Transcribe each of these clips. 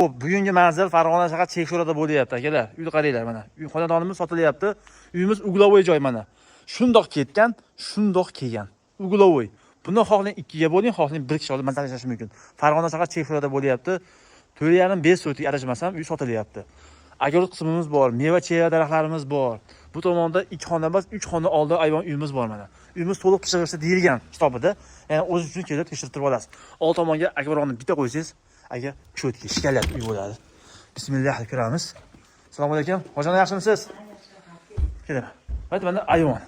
Xo'p, bugungi manzil Farg'ona shahar Chekshorada bo'lyapti, akalar. Uyni qaranglar mana. Uy xonadonimiz sotilyapti. Uyimiz uglovoy joy mana. Shundoq ketgan, shundoq kelgan. Uglovoy. Buni xohlang 2 ga bo'ling, xohlang 1 kishi olib manzil yashash mumkin. Farg'ona shahar Chekshorada bo'lyapti. 4,5 so'tga aralashmasam uy sotilyapti. Agor qismimiz bor, meva-cheva daraxtlarimiz bor. Bu tomonda 2 xona emas, 3 xona oldi ayvon uyimiz bor mana. Uyimiz to'liq pishirishda deyilgan kitobida. Ya'ni o'z uchun kelib tekshirib olasiz. Old tomonga agoronni bitta qo'ysangiz, aka cho'tki shikalat uy bo'ladi. Bismillah kiramiz. Assalomu alaykum. Hojon yaxshimisiz? Kelaman. Mana ayvon.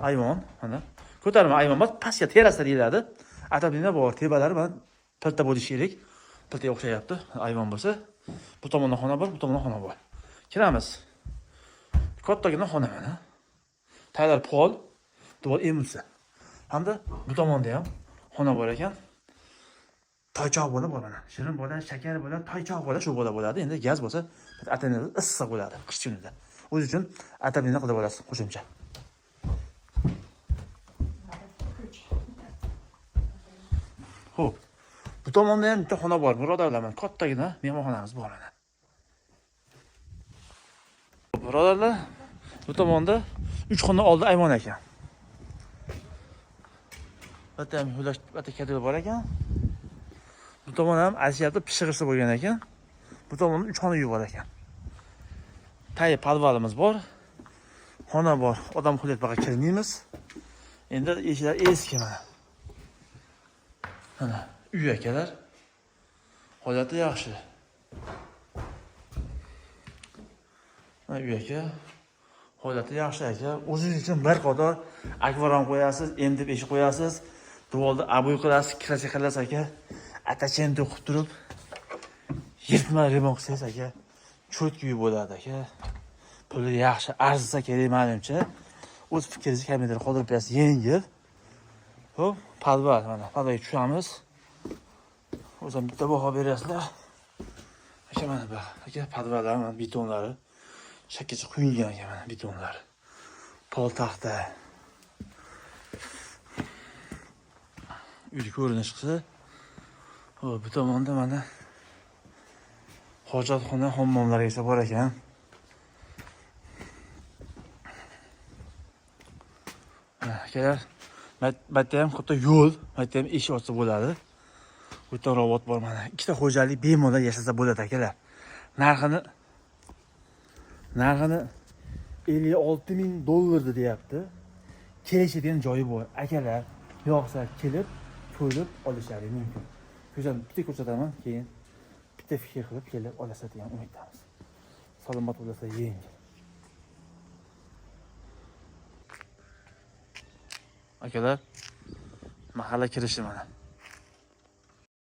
Ayvon mana. Ko'tarma ayvon emas, pastga terasa deyiladi. Atabina bor, tebalari mana pilta bo'lishi kerak. Piltaga o'xshayapti. Ayvon bo'lsa, bu tomonda xona bor, bu tomonda xona bor. Kiramiz. Kattagina xona mana. Taylar pol, devor emulsa. Hamda bu tomonda ham xona bor ekan. Toychoq bola bor mana. Shirin bola, shakar bola, toychoq bola shu bola bo'ladi. Endi gaz bo'lsa, atamina issiq bo'ladi qish kunida. O'z uchun atamina qilib olasiz qo'shimcha. Xo'p. Bu tomonda ham bitta xona bor, birodarlar. Mana kattagina mehmonxonamiz bor mana. Birodarlar, bu tomonda 3 xona oldi ayvon ekan. Bitta ham hulash, bitta kadr bor ekan. Bu tomon ham ashyapti pishig'isi bo'lgan ekan. Bu tomonda 3 xona uy bor ekan. Tay podvalimiz bor. Xona bor. Odam xulet baqa kirmaymiz. Endi eshiklar eski mana. Mana uy akalar. Holati yaxshi. Mana uy aka. Holati yaxshi aka. O'zingiz uchun bir qator akvaram qo'yasiz, emdib eshik qo'yasiz. Duvalda aboy qilasiz, kirasi qilasiz aka. Atachenti qilib turib, yirtma remont qilsangiz aka, cho'tki bo'ladi aka. Puli yaxshi, arzisa kerak menimcha. O'z fikringizni kommentariyada qoldirib berasiz, yengil. Xo'p, podval mana, podvalga tushamiz. O'zim bitta baho berasizlar. Aka mana bu, aka podvallar, mana betonlari shakkacha quyilgan ekan mana betonlari. Pol taxta. Uyni ko'rinish qilsa, bu tomonda mana hojatxona, hammomlargacha bor ekan. Akalar, bitta ham katta yo'l, bitta ham eshik ochsa bo'ladi. Bu yerda robot bor mana. Ikkita xo'jalik bemalol yashasa bo'ladi akalar. Narxini $56,000 deyapti. Kelishadigan joyi bor. Akalar, yo'qsa kelib, ko'rib olishlari mumkin. Ko'zam bitta ko'rsataman, keyin bitta fikr qilib kelib olasiz degan umiddamiz. Salomat bo'lsa yengil. Akalar, mahalla kirishi mana.